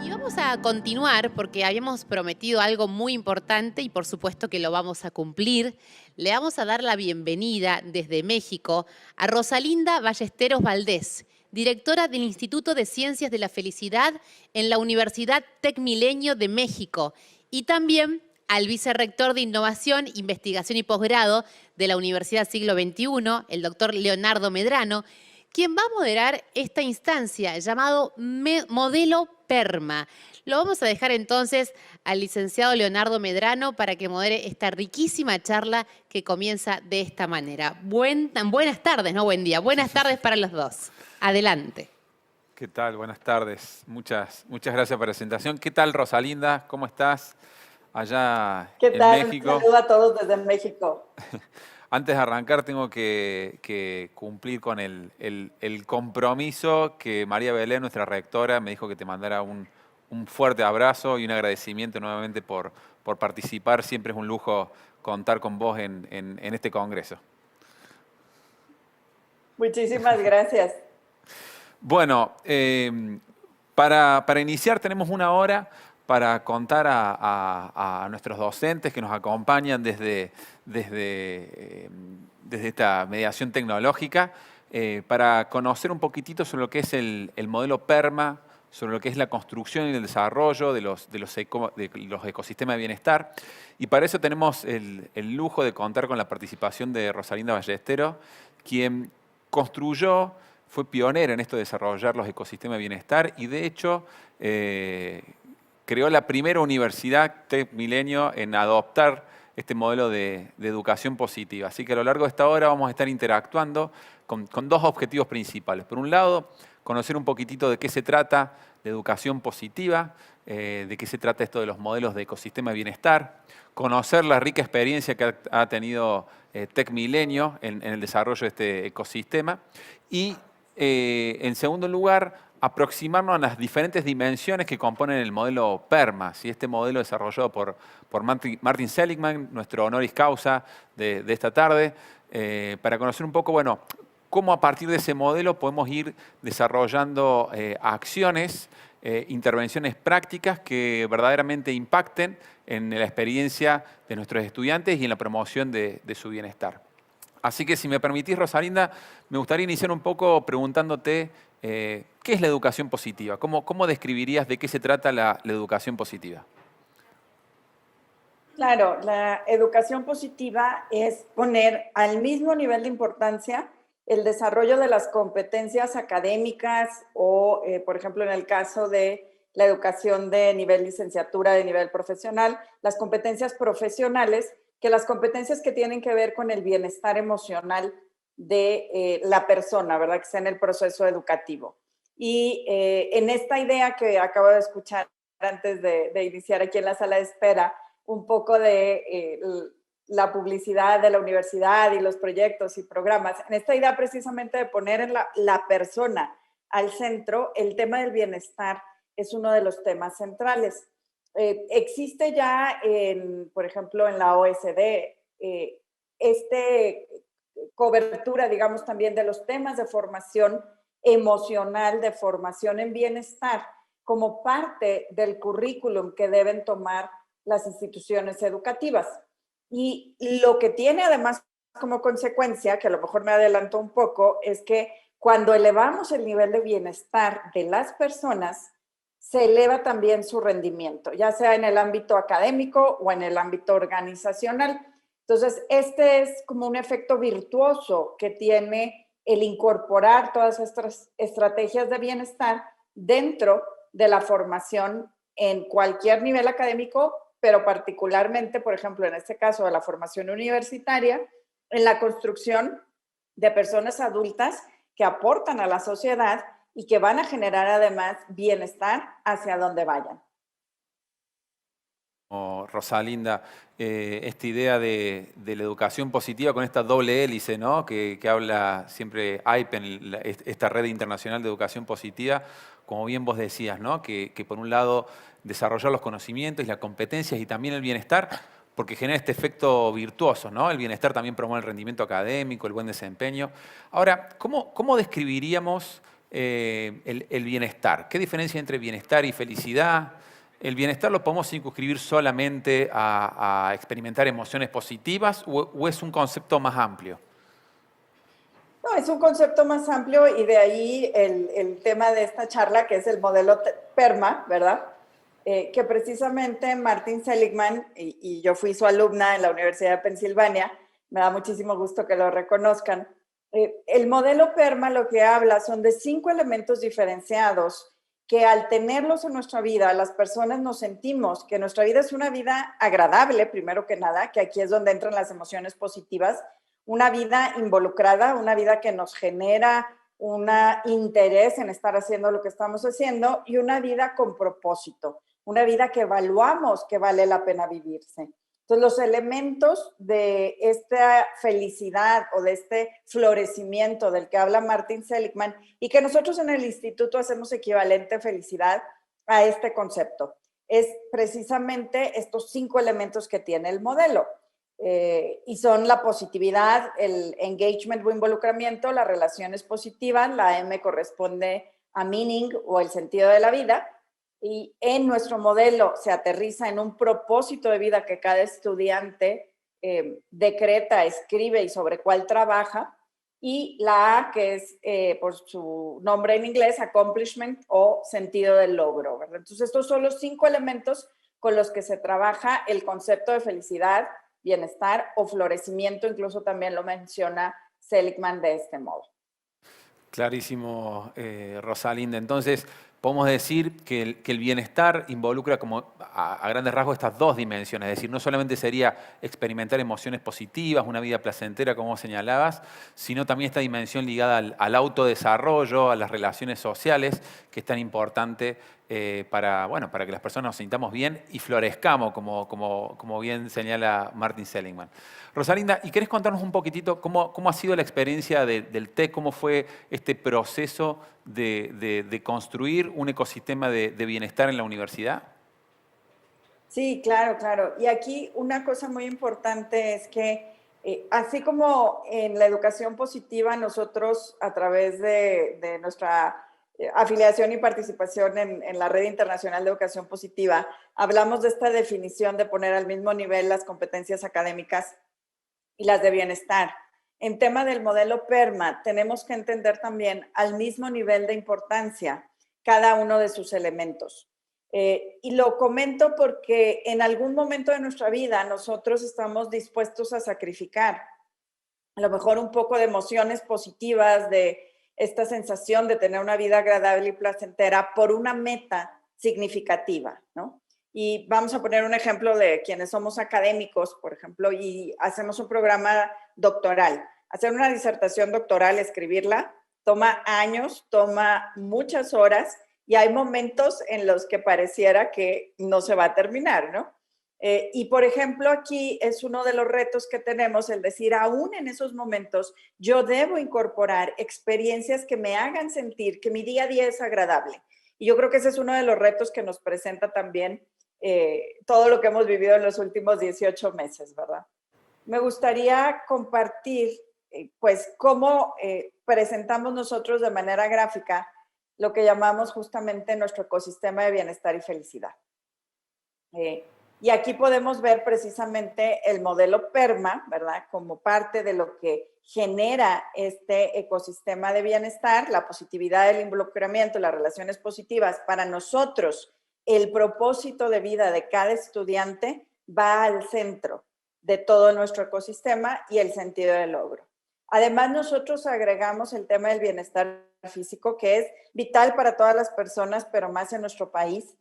Y vamos a continuar porque habíamos prometido algo muy importante y por supuesto que lo vamos a cumplir. Le vamos a dar la bienvenida desde México a Rosalinda Ballesteros Valdés, directora del Instituto de Ciencias de la Felicidad en la Universidad TecMilenio de México, y también al vicerrector de Innovación, Investigación y Posgrado de la Universidad Siglo XXI, el doctor Leonardo Medrano, quien va a moderar esta instancia llamado Modelo PERMA. Lo vamos a dejar entonces al licenciado Leonardo Medrano para que modere esta riquísima charla que comienza de esta manera. Buenas tardes, no buen día. Buenas tardes para los dos. Adelante. ¿Qué tal? Buenas tardes. Muchas gracias por la presentación. ¿Qué tal, Rosalinda? ¿Cómo estás allá ¿Qué en tal? México? Saludo a todos desde México. Antes de arrancar, tengo que cumplir con el compromiso que María Belén, nuestra rectora, me dijo que te mandara un fuerte abrazo y un agradecimiento nuevamente por participar. Siempre es un lujo contar con vos en este congreso. Muchísimas gracias. Bueno, para iniciar tenemos una hora para contar a nuestros docentes que nos acompañan desde esta mediación tecnológica, para conocer un poquitito sobre lo que es el modelo PERMA, sobre lo que es la construcción y el desarrollo de los ecosistemas de bienestar. Y para eso tenemos el lujo de contar con la participación de Rosalinda Ballesteros, quien construyó, fue pionera en esto de desarrollar los ecosistemas de bienestar y de hecho creó la primera universidad TecMilenio en adoptar este modelo de educación positiva. Así que a lo largo de esta hora vamos a estar interactuando con dos objetivos principales. Por un lado, conocer un poquitito de qué se trata la educación positiva, de qué se trata esto de los modelos de ecosistema de bienestar, conocer la rica experiencia que ha tenido TecMilenio en el desarrollo de este ecosistema y, en segundo lugar, aproximarnos a las diferentes dimensiones que componen el modelo PERMA, ¿sí? Este modelo desarrollado por Martin Seligman, nuestro honoris causa de esta tarde, para conocer un poco, bueno, cómo a partir de ese modelo podemos ir desarrollando acciones, intervenciones prácticas que verdaderamente impacten en la experiencia de nuestros estudiantes y en la promoción de su bienestar. Así que si me permitís, Rosalinda, me gustaría iniciar un poco preguntándote ¿qué es la educación positiva? ¿Cómo describirías de qué se trata la educación positiva? Claro, la educación positiva es poner al mismo nivel de importancia el desarrollo de las competencias académicas o, por ejemplo, en el caso de la educación de nivel licenciatura, de nivel profesional, las competencias profesionales, que las competencias que tienen que ver con el bienestar emocional de la persona, ¿verdad? Que está en el proceso educativo. Y en esta idea que acabo de escuchar antes de iniciar aquí en la sala de espera, un poco de la publicidad de la universidad y los proyectos y programas, en esta idea precisamente de poner en la persona al centro, el tema del bienestar es uno de los temas centrales. Existe ya, por ejemplo, en la OSD, cobertura, digamos, también de los temas de formación emocional, de formación en bienestar, como parte del currículum que deben tomar las instituciones educativas. Y lo que tiene además como consecuencia, que a lo mejor me adelanto un poco, es que cuando elevamos el nivel de bienestar de las personas, se eleva también su rendimiento, ya sea en el ámbito académico o en el ámbito organizacional. Entonces, este es como un efecto virtuoso que tiene el incorporar todas estas estrategias de bienestar dentro de la formación en cualquier nivel académico, pero particularmente, por ejemplo, en este caso de la formación universitaria, en la construcción de personas adultas que aportan a la sociedad y que van a generar además bienestar hacia donde vayan. Rosalinda, esta idea de la educación positiva con esta doble hélice, ¿no? que habla siempre AIPEN, esta red internacional de educación positiva, como bien vos decías, ¿no? que por un lado desarrollar los conocimientos y las competencias y también el bienestar, porque genera este efecto virtuoso, ¿no? El bienestar también promueve el rendimiento académico, el buen desempeño. Ahora, ¿cómo describiríamos el bienestar. ¿Qué diferencia entre bienestar y felicidad? ¿El bienestar lo podemos circunscribir solamente a experimentar emociones positivas o es un concepto más amplio? No, es un concepto más amplio y de ahí el tema de esta charla, que es el modelo PERMA, ¿verdad? Que precisamente Martin Seligman, y yo fui su alumna en la Universidad de Pensilvania, me da muchísimo gusto que lo reconozcan. El modelo PERMA lo que habla son de 5 elementos diferenciados que al tenerlos en nuestra vida, las personas nos sentimos que nuestra vida es una vida agradable, primero que nada, que aquí es donde entran las emociones positivas, una vida involucrada, una vida que nos genera un interés en estar haciendo lo que estamos haciendo y una vida con propósito, una vida que evaluamos que vale la pena vivirse. Entonces, los elementos de esta felicidad o de este florecimiento del que habla Martin Seligman y que nosotros en el instituto hacemos equivalente felicidad a este concepto, es precisamente estos 5 elementos que tiene el modelo. Y son la positividad, el engagement o involucramiento, las relaciones positivas, la M corresponde a meaning o el sentido de la vida, y en nuestro modelo se aterriza en un propósito de vida que cada estudiante decreta, escribe y sobre cuál trabaja, y la A, que es por su nombre en inglés, accomplishment o sentido del logro, ¿verdad? Entonces estos son los 5 elementos con los que se trabaja el concepto de felicidad, bienestar o florecimiento, incluso también lo menciona Seligman de este modo. Clarísimo, Rosalinda. Entonces, podemos decir que el bienestar involucra como a grandes rasgos estas 2 dimensiones. Es decir, no solamente sería experimentar emociones positivas, una vida placentera, como señalabas, sino también esta dimensión ligada al autodesarrollo, a las relaciones sociales, que es tan importante para que las personas nos sintamos bien y florezcamos, como bien señala Martin Seligman. Rosalinda, ¿y querés contarnos un poquitito cómo ha sido la experiencia del TEC? ¿Cómo fue este proceso de construir un ecosistema de bienestar en la universidad? Sí, claro, claro. Y aquí una cosa muy importante es que así como en la educación positiva, nosotros a través de nuestra afiliación y participación en la Red Internacional de Educación Positiva, hablamos de esta definición de poner al mismo nivel las competencias académicas y las de bienestar. En tema del modelo PERMA, tenemos que entender también al mismo nivel de importancia cada uno de sus elementos. Y lo comento porque en algún momento de nuestra vida nosotros estamos dispuestos a sacrificar a lo mejor un poco de emociones positivas, de esta sensación de tener una vida agradable y placentera por una meta significativa, ¿no? Y vamos a poner un ejemplo de quienes somos académicos, por ejemplo, y hacemos un programa doctoral. Hacer una disertación doctoral, escribirla, toma años, toma muchas horas y hay momentos en los que pareciera que no se va a terminar, ¿no? Y por ejemplo, aquí es uno de los retos que tenemos, el decir, aún en esos momentos, yo debo incorporar experiencias que me hagan sentir que mi día a día es agradable. Y yo creo que ese es uno de los retos que nos presenta también todo lo que hemos vivido en los últimos 18 meses, ¿verdad? Me gustaría compartir, pues, cómo presentamos nosotros de manera gráfica lo que llamamos justamente nuestro ecosistema de bienestar y felicidad. Y aquí podemos ver precisamente el modelo PERMA, ¿verdad? Como parte de lo que genera este ecosistema de bienestar, la positividad, el involucramiento, las relaciones positivas. Para nosotros, el propósito de vida de cada estudiante va al centro de todo nuestro ecosistema y el sentido del logro. Además, nosotros agregamos el tema del bienestar físico, que es vital para todas las personas, pero más en nuestro país,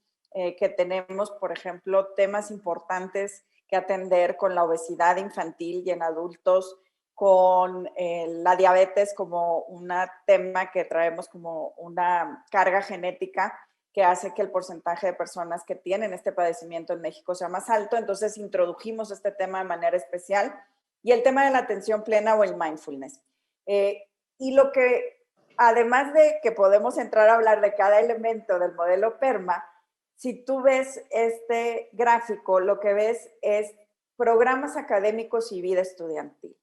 que tenemos, por ejemplo, temas importantes que atender con la obesidad infantil y en adultos, con la diabetes como un tema que traemos como una carga genética que hace que el porcentaje de personas que tienen este padecimiento en México sea más alto. Entonces introdujimos este tema de manera especial y el tema de la atención plena o el mindfulness. Y lo que, además de que podemos entrar a hablar de cada elemento del modelo PERMA, si tú ves este gráfico, lo que ves es programas académicos y vida estudiantil.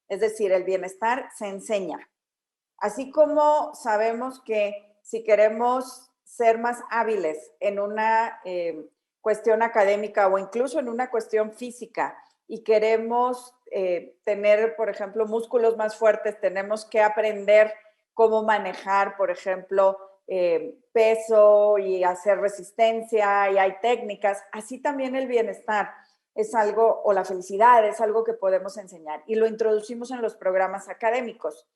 Es decir, el bienestar se enseña. Así como sabemos que si queremos ser más hábiles en una cuestión académica o incluso en una cuestión física y queremos tener, por ejemplo, músculos más fuertes, tenemos que aprender cómo manejar, por ejemplo, peso y hacer resistencia, y hay técnicas. Así también el bienestar es algo, o la felicidad es algo que podemos enseñar y lo introducimos en los programas académicos.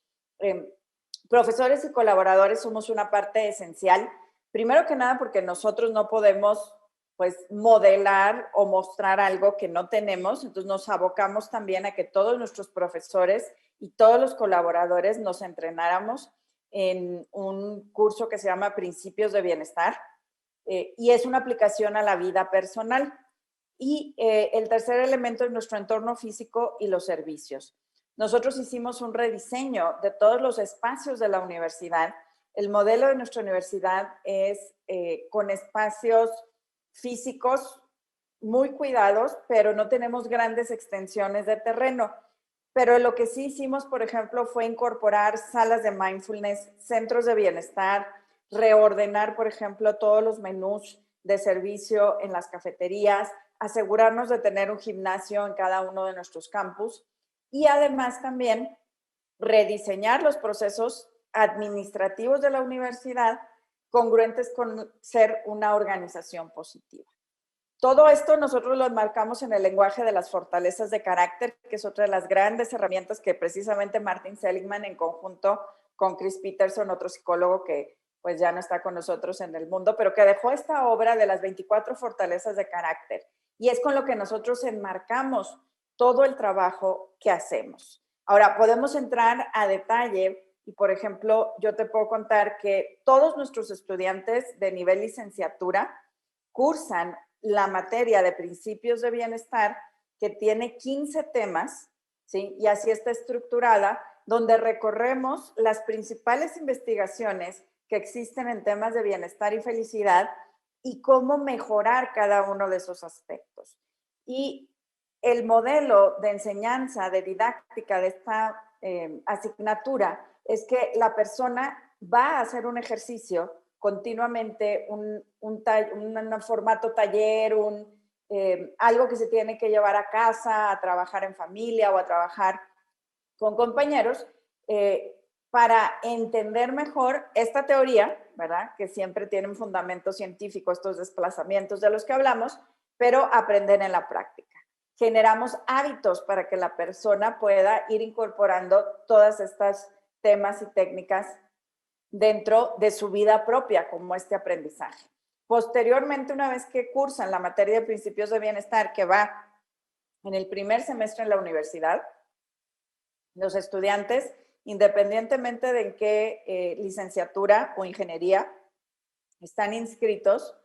Profesores y colaboradores somos una parte esencial, primero que nada porque nosotros no podemos pues modelar o mostrar algo que no tenemos, entonces nos abocamos también a que todos nuestros profesores y todos los colaboradores nos entrenáramos en un curso que se llama Principios de Bienestar y es una aplicación a la vida personal. Y el tercer elemento es nuestro entorno físico y los servicios. Nosotros hicimos un rediseño de todos los espacios de la universidad. El modelo de nuestra universidad es con espacios físicos muy cuidados, pero no tenemos grandes extensiones de terreno. Pero lo que sí hicimos, por ejemplo, fue incorporar salas de mindfulness, centros de bienestar, reordenar, por ejemplo, todos los menús de servicio en las cafeterías, asegurarnos de tener un gimnasio en cada uno de nuestros campus y además también rediseñar los procesos administrativos de la universidad congruentes con ser una organización positiva. Todo esto nosotros lo enmarcamos en el lenguaje de las fortalezas de carácter, que es otra de las grandes herramientas que precisamente Martin Seligman, en conjunto con Chris Peterson, otro psicólogo que pues ya no está con nosotros en el mundo, pero que dejó esta obra de las 24 fortalezas de carácter. Y es con lo que nosotros enmarcamos todo el trabajo que hacemos. Ahora, podemos entrar a detalle y, por ejemplo, yo te puedo contar que todos nuestros estudiantes de nivel licenciatura cursan la materia de principios de bienestar, que tiene 15 temas, ¿sí? Y así está estructurada, donde recorremos las principales investigaciones que existen en temas de bienestar y felicidad y cómo mejorar cada uno de esos aspectos. Y el modelo de enseñanza, de didáctica de esta asignatura es que la persona va a hacer un ejercicio continuamente, un formato taller, algo que se tiene que llevar a casa, a trabajar en familia o a trabajar con compañeros, para entender mejor esta teoría, ¿verdad? Que siempre tiene un fundamento científico, estos desplazamientos de los que hablamos, pero aprender en la práctica. Generamos hábitos para que la persona pueda ir incorporando todas estas temas y técnicas dentro de su vida propia, como este aprendizaje. Posteriormente, una vez que cursan la materia de principios de bienestar, que va en el primer semestre en la universidad, los estudiantes, independientemente de en qué licenciatura o ingeniería están inscritos,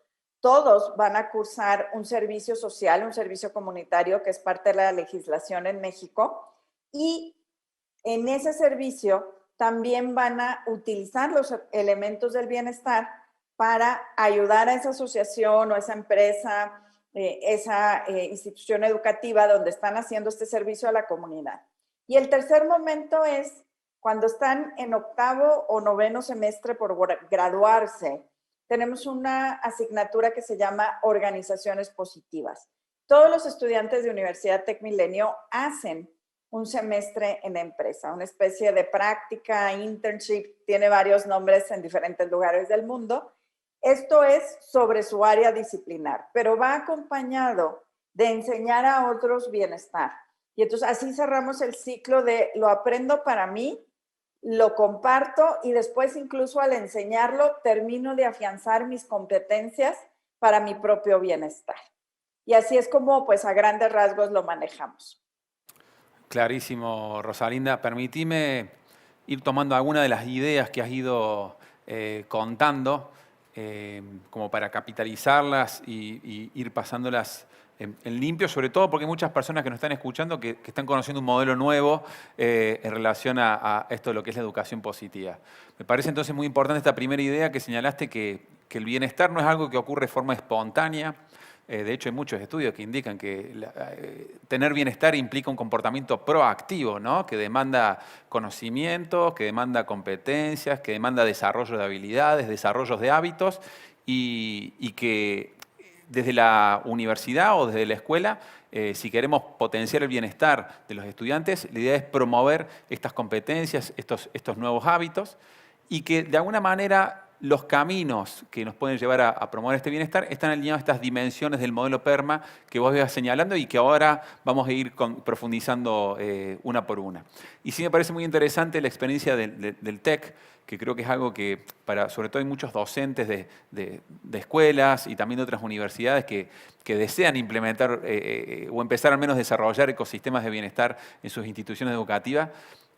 todos van a cursar un servicio social, un servicio comunitario, que es parte de la legislación en México, y en ese servicio también van a utilizar los elementos del bienestar para ayudar a esa asociación o esa empresa, esa institución educativa donde están haciendo este servicio a la comunidad. Y el tercer momento es cuando están en octavo o noveno semestre por graduarse. Tenemos una asignatura que se llama Organizaciones Positivas. Todos los estudiantes de Universidad TecMilenio hacen un semestre en empresa, una especie de práctica, internship, tiene varios nombres en diferentes lugares del mundo. Esto es sobre su área disciplinar, pero va acompañado de enseñar a otros bienestar. Y entonces así cerramos el ciclo de lo aprendo para mí, lo comparto y después incluso al enseñarlo termino de afianzar mis competencias para mi propio bienestar. Y así es como pues a grandes rasgos lo manejamos. Clarísimo, Rosalinda. Permitime ir tomando algunas de las ideas que has ido contando, como para capitalizarlas y ir pasándolas en limpio, sobre todo porque hay muchas personas que nos están escuchando que están conociendo un modelo nuevo en relación a esto de lo que es la educación positiva. Me parece entonces muy importante esta primera idea que señalaste, que el bienestar no es algo que ocurre de forma espontánea, De hecho, hay muchos estudios que indican que tener bienestar implica un comportamiento proactivo, ¿no? Que demanda conocimiento, que demanda competencias, que demanda desarrollo de habilidades, desarrollos de hábitos y que desde la universidad o desde la escuela, si queremos potenciar el bienestar de los estudiantes, la idea es promover estas competencias, estos nuevos hábitos y que de alguna manera los caminos que nos pueden llevar a promover este bienestar están alineados a estas dimensiones del modelo PERMA que vos ibas señalando y que ahora vamos a ir profundizando una por una. Y sí me parece muy interesante la experiencia del TEC, que creo que es algo que, sobre todo hay muchos docentes de escuelas y también de otras universidades que desean implementar o empezar al menos a desarrollar ecosistemas de bienestar en sus instituciones educativas,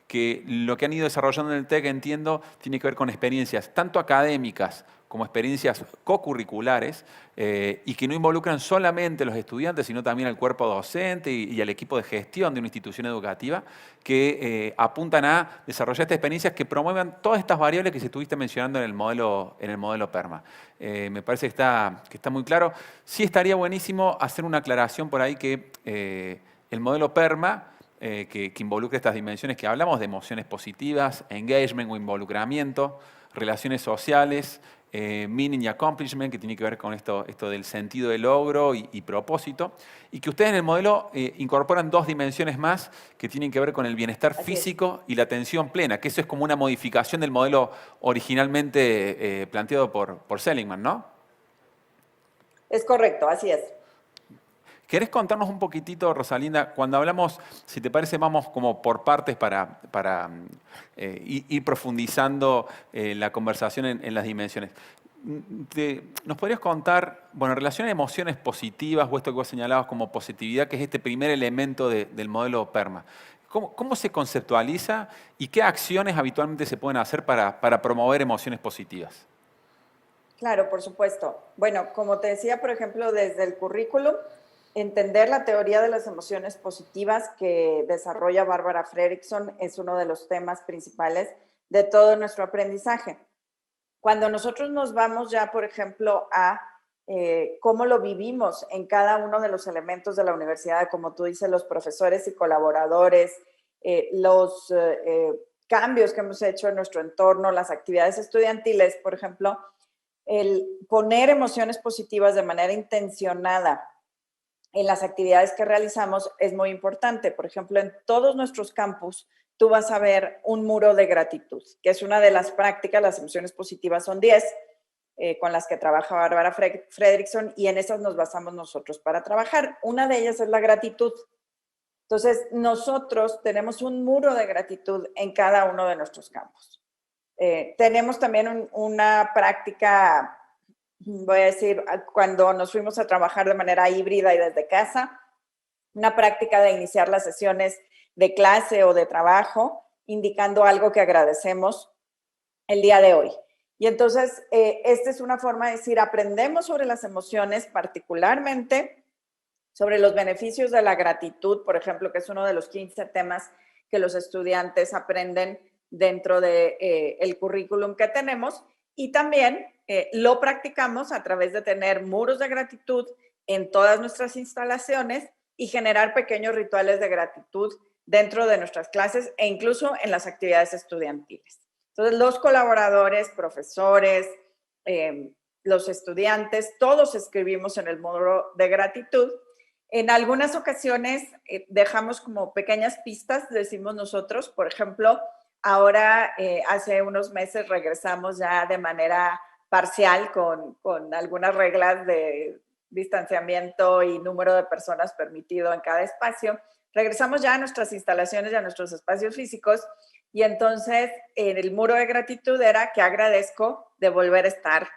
que lo que han ido desarrollando en el TEC, entiendo, tiene que ver con experiencias tanto académicas como experiencias co-curriculares y que no involucran solamente a los estudiantes, sino también al cuerpo docente y al equipo de gestión de una institución educativa, que apuntan a desarrollar estas experiencias que promuevan todas estas variables que se estuviste mencionando en el modelo PERMA. Me parece que está muy claro. Sí estaría buenísimo hacer una aclaración por ahí que el modelo PERMA, que involucra estas dimensiones que hablamos, de emociones positivas, engagement o involucramiento, relaciones sociales, meaning y accomplishment, que tiene que ver con esto del sentido de logro y propósito, y que ustedes en el modelo incorporan dos dimensiones más que tienen que ver con el bienestar físico y la atención plena, que eso es como una modificación del modelo originalmente planteado por Seligman, ¿no? Es correcto, así es. ¿Querés contarnos un poquitito, Rosalinda, cuando hablamos, si te parece, vamos como por partes para ir profundizando la conversación en las dimensiones? ¿Nos podrías contar, bueno, en relación a emociones positivas o esto que vos señalabas como positividad, que es este primer elemento del modelo PERMA? ¿Cómo se conceptualiza y qué acciones habitualmente se pueden hacer para promover emociones positivas? Claro, por supuesto. Bueno, como te decía, por ejemplo, desde el currículum, entender la teoría de las emociones positivas que desarrolla Barbara Fredrickson es uno de los temas principales de todo nuestro aprendizaje. Cuando nosotros nos vamos ya, por ejemplo, a cómo lo vivimos en cada uno de los elementos de la universidad, como tú dices, los profesores y colaboradores, los cambios que hemos hecho en nuestro entorno, las actividades estudiantiles, por ejemplo, el poner emociones positivas de manera intencionada en las actividades que realizamos es muy importante. Por ejemplo, en todos nuestros campus, tú vas a ver un muro de gratitud, que es una de las prácticas. Las emociones positivas son 10, con las que trabaja Barbara Fredrickson, y en esas nos basamos nosotros para trabajar. Una de ellas es la gratitud. Entonces, nosotros tenemos un muro de gratitud en cada uno de nuestros campus. Tenemos también una práctica, voy a decir, cuando nos fuimos a trabajar de manera híbrida y desde casa, una práctica de iniciar las sesiones de clase o de trabajo, indicando algo que agradecemos el día de hoy. Y entonces, esta es una forma de decir, aprendemos sobre las emociones, particularmente sobre los beneficios de la gratitud, por ejemplo, que es uno de los 15 temas que los estudiantes aprenden dentro del currículum que tenemos, y también lo practicamos a través de tener muros de gratitud en todas nuestras instalaciones y generar pequeños rituales de gratitud dentro de nuestras clases e incluso en las actividades estudiantiles. Entonces, los colaboradores, profesores, los estudiantes, todos escribimos en el muro de gratitud. En algunas ocasiones dejamos como pequeñas pistas, decimos nosotros. Por ejemplo, ahora hace unos meses regresamos ya de manera parcial con algunas reglas de distanciamiento y número de personas permitido en cada espacio. Regresamos ya a nuestras instalaciones y a nuestros espacios físicos, y entonces en el muro de gratitud era que agradezco de volver a estar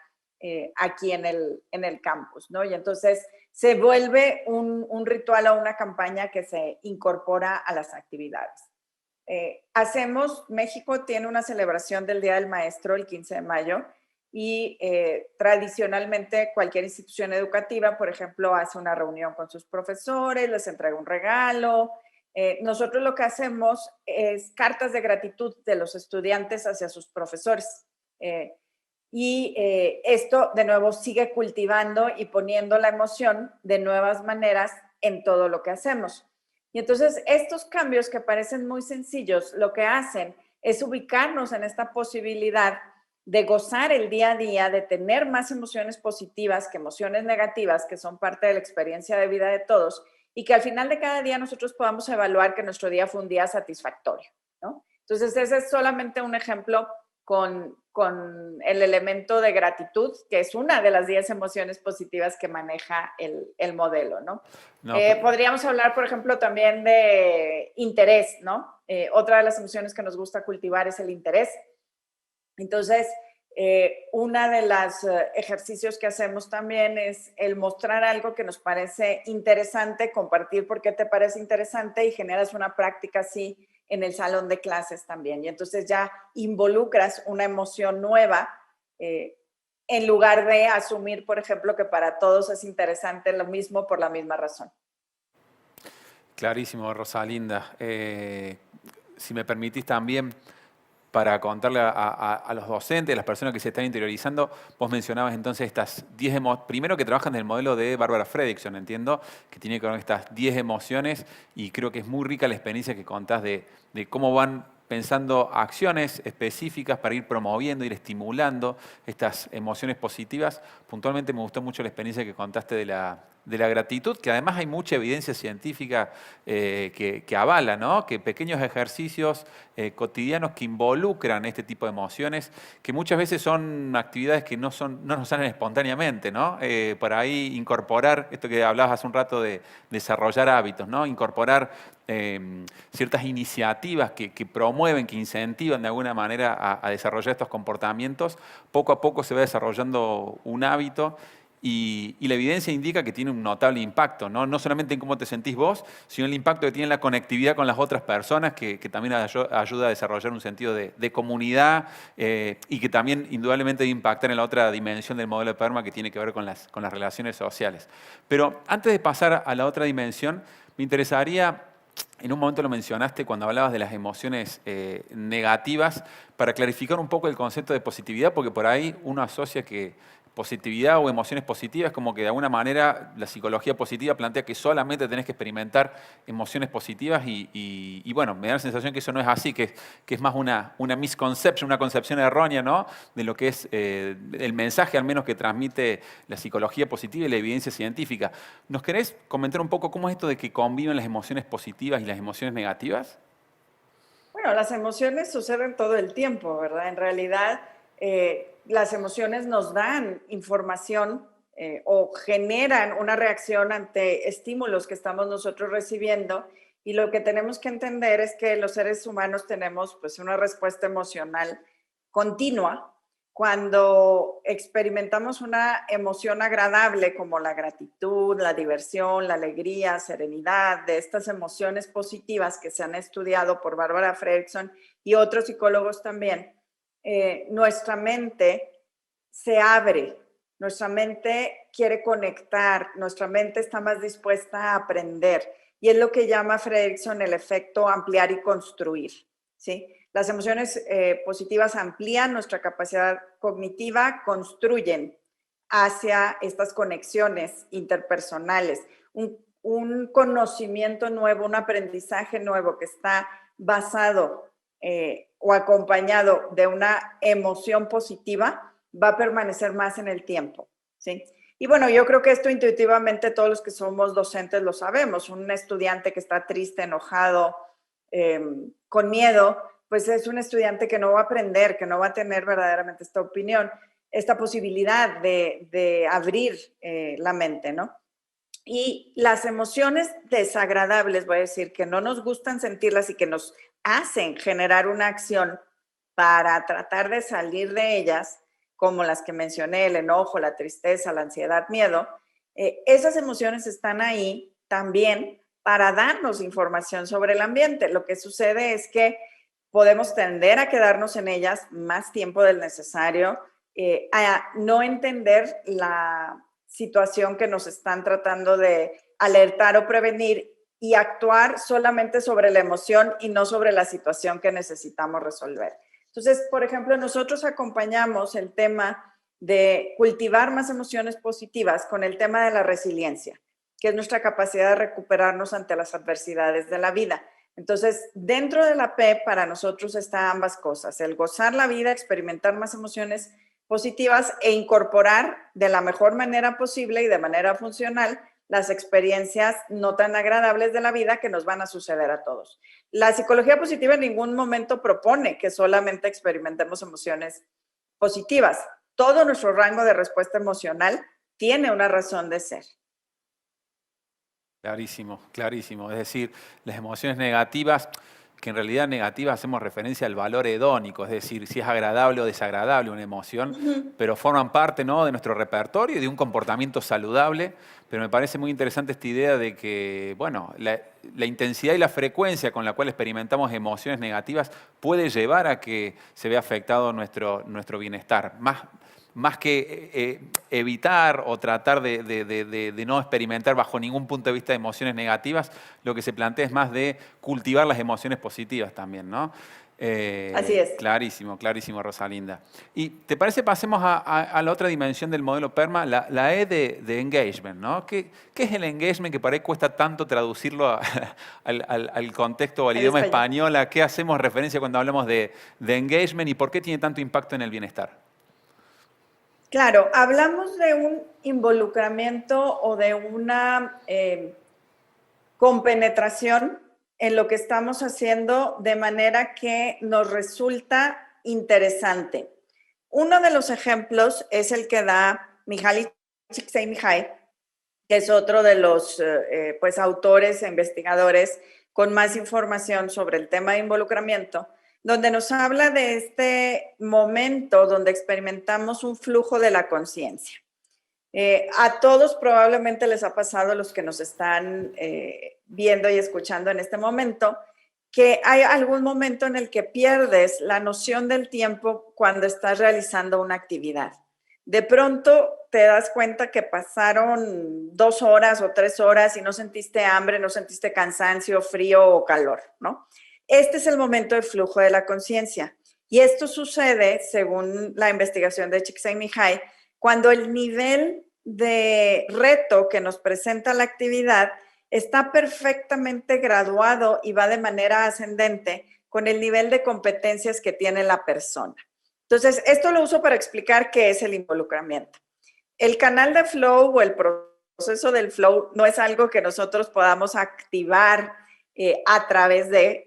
aquí en el campus, ¿no? Y entonces se vuelve un ritual o una campaña que se incorpora a las actividades. México tiene una celebración del Día del Maestro el 15 de mayo y tradicionalmente cualquier institución educativa, por ejemplo, hace una reunión con sus profesores, les entrega un regalo. Nosotros lo que hacemos es cartas de gratitud de los estudiantes hacia sus profesores. Y esto, de nuevo, sigue cultivando y poniendo la emoción de nuevas maneras en todo lo que hacemos. Y entonces, estos cambios que parecen muy sencillos, lo que hacen es ubicarnos en esta posibilidad de gozar el día a día, de tener más emociones positivas que emociones negativas, que son parte de la experiencia de vida de todos, y que al final de cada día nosotros podamos evaluar que nuestro día fue un día satisfactorio, ¿no? Entonces, ese es solamente un ejemplo con el elemento de gratitud, que es una de las 10 emociones positivas que maneja el modelo, ¿no? No, Podríamos hablar, por ejemplo, también de interés, ¿no? Otra de las emociones que nos gusta cultivar es el interés. Entonces, una de los ejercicios que hacemos también es el mostrar algo que nos parece interesante, compartir por qué te parece interesante y generas una práctica así en el salón de clases también. Y entonces ya involucras una emoción nueva en lugar de asumir, por ejemplo, que para todos es interesante lo mismo por la misma razón. clarísimo, Rosalinda. Si me permitís también, para contarle a los docentes, a las personas que se están interiorizando, vos mencionabas entonces estas 10 emociones, primero que trabajan en el modelo de Barbara Fredrickson, entiendo, que tiene que ver con estas 10 emociones, y creo que es muy rica la experiencia que contás de cómo van pensando acciones específicas para ir promoviendo, ir estimulando estas emociones positivas. Puntualmente me gustó mucho la experiencia que contaste de la gratitud, que además hay mucha evidencia científica que avala, ¿no? Que pequeños ejercicios cotidianos que involucran este tipo de emociones, que muchas veces son actividades que no nos salen espontáneamente, ¿no? Por ahí incorporar, esto que hablabas hace un rato de desarrollar hábitos, ¿no? Incorporar ciertas iniciativas que promueven, que incentivan de alguna manera a desarrollar estos comportamientos, poco a poco se va desarrollando un hábito. Y la evidencia indica que tiene un notable impacto, ¿no? No solamente en cómo te sentís vos, sino el impacto que tiene en la conectividad con las otras personas, que también ayuda a desarrollar un sentido de comunidad y que también indudablemente debe impactar en la otra dimensión del modelo de PERMA que tiene que ver con las relaciones sociales. Pero antes de pasar a la otra dimensión, me interesaría, en un momento lo mencionaste cuando hablabas de las emociones negativas, para clarificar un poco el concepto de positividad, porque por ahí uno asocia que positividad o emociones positivas, como que de alguna manera la psicología positiva plantea que solamente tenés que experimentar emociones positivas y bueno, me da la sensación que eso no es así, que es más una misconception, una concepción errónea, ¿no? De lo que es el mensaje al menos que transmite la psicología positiva y la evidencia científica. ¿Nos querés comentar un poco cómo es esto de que conviven las emociones positivas y las emociones negativas? Bueno, las emociones suceden todo el tiempo, ¿verdad? En realidad, las emociones nos dan información o generan una reacción ante estímulos que estamos nosotros recibiendo, y lo que tenemos que entender es que los seres humanos tenemos pues una respuesta emocional continua cuando experimentamos una emoción agradable como la gratitud, la diversión, la alegría, serenidad, de estas emociones positivas que se han estudiado por Barbara Fredrickson y otros psicólogos también, nuestra mente se abre, nuestra mente quiere conectar, nuestra mente está más dispuesta a aprender, y es lo que llama Fredrickson el efecto ampliar y construir, ¿sí? Las emociones positivas amplían nuestra capacidad cognitiva, construyen hacia estas conexiones interpersonales, un conocimiento nuevo, un aprendizaje nuevo que está basado o acompañado de una emoción positiva, va a permanecer más en el tiempo, ¿sí? Y bueno, yo creo que esto intuitivamente todos los que somos docentes lo sabemos. Un estudiante que está triste, enojado, con miedo, pues es un estudiante que no va a aprender, que no va a tener verdaderamente esta opinión, esta posibilidad de abrir la mente, ¿no? Y las emociones desagradables, voy a decir, que no nos gustan sentirlas y que nos hacen generar una acción para tratar de salir de ellas, como las que mencioné, el enojo, la tristeza, la ansiedad, miedo, esas emociones están ahí también para darnos información sobre el ambiente. Lo que sucede es que podemos tender a quedarnos en ellas más tiempo del necesario, a no entender la situación que nos están tratando de alertar o prevenir y actuar solamente sobre la emoción y no sobre la situación que necesitamos resolver. Entonces, por ejemplo, nosotros acompañamos el tema de cultivar más emociones positivas con el tema de la resiliencia, que es nuestra capacidad de recuperarnos ante las adversidades de la vida. Entonces, dentro de la P, para nosotros está ambas cosas, el gozar la vida, experimentar más emociones positivas e incorporar de la mejor manera posible y de manera funcional las experiencias no tan agradables de la vida que nos van a suceder a todos. La psicología positiva en ningún momento propone que solamente experimentemos emociones positivas. Todo nuestro rango de respuesta emocional tiene una razón de ser. Clarísimo, clarísimo. Es decir, las emociones negativas, que en realidad negativas hacemos referencia al valor hedónico, es decir, si es agradable o desagradable una emoción, pero forman parte, ¿no?, de nuestro repertorio y de un comportamiento saludable. Pero me parece muy interesante esta idea de que, bueno, la intensidad y la frecuencia con la cual experimentamos emociones negativas puede llevar a que se vea afectado nuestro bienestar. Más que evitar o tratar de no experimentar bajo ningún punto de vista de emociones negativas, lo que se plantea es más de cultivar las emociones positivas también, ¿no? Así es. Clarísimo, clarísimo, Rosalinda. ¿Y te parece pasemos a la otra dimensión del modelo PERMA, la E de engagement, ¿no? ¿Qué es el engagement que para ahí cuesta tanto traducirlo al contexto o al idioma español? ¿A qué hacemos referencia cuando hablamos de engagement y por qué tiene tanto impacto en el bienestar? Claro, hablamos de un involucramiento o de una compenetración en lo que estamos haciendo de manera que nos resulta interesante. Uno de los ejemplos es el que da Mihaly Csikszentmihalyi, que es otro de los pues, autores e investigadores con más información sobre el tema de involucramiento, donde nos habla de este momento donde experimentamos un flujo de la conciencia. A todos probablemente les ha pasado, a los que nos están viendo y escuchando en este momento, que hay algún momento en el que pierdes la noción del tiempo cuando estás realizando una actividad. De pronto te das cuenta que pasaron 2 horas o 3 horas y no sentiste hambre, no sentiste cansancio, frío o calor, ¿no? Este es el momento de flujo de la conciencia. Y esto sucede, según la investigación de Csikszentmihalyi, cuando el nivel de reto que nos presenta la actividad está perfectamente graduado y va de manera ascendente con el nivel de competencias que tiene la persona. Entonces, esto lo uso para explicar qué es el involucramiento. El canal de flow o el proceso del flow no es algo que nosotros podamos activar a través de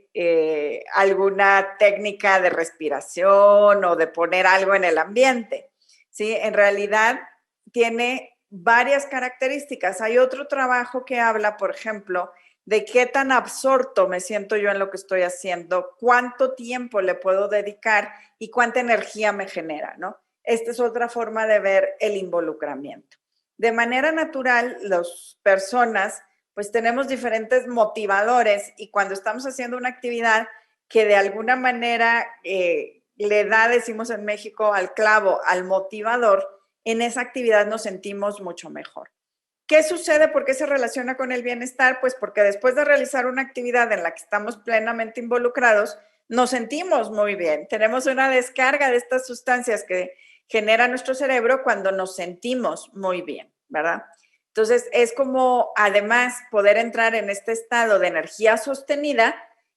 alguna técnica de respiración o de poner algo en el ambiente, ¿sí? En realidad tiene varias características. Hay otro trabajo que habla, por ejemplo, de qué tan absorto me siento yo en lo que estoy haciendo, cuánto tiempo le puedo dedicar y cuánta energía me genera, ¿no? Esta es otra forma de ver el involucramiento. De manera natural, las personas pues tenemos diferentes motivadores y cuando estamos haciendo una actividad que de alguna manera le da, decimos en México, al clavo, al motivador, en esa actividad nos sentimos mucho mejor. ¿Qué sucede? ¿Por qué se relaciona con el bienestar? Pues porque después de realizar una actividad en la que estamos plenamente involucrados, nos sentimos muy bien. Tenemos una descarga de estas sustancias que genera nuestro cerebro cuando nos sentimos muy bien, ¿verdad? Entonces, es como, además, poder entrar en este estado de energía sostenida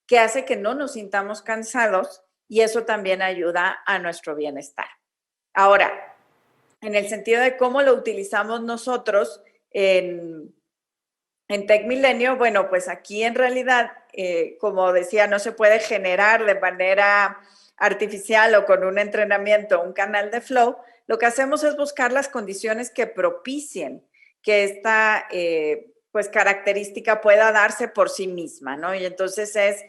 que hace que no nos sintamos cansados y eso también ayuda a nuestro bienestar. Ahora, en el sentido de cómo lo utilizamos nosotros en Tech Milenio, bueno, pues aquí en realidad, como decía, no se puede generar de manera artificial o con un entrenamiento un canal de flow. Lo que hacemos es buscar las condiciones que propicien que esta pues característica pueda darse por sí misma, ¿no? Y entonces es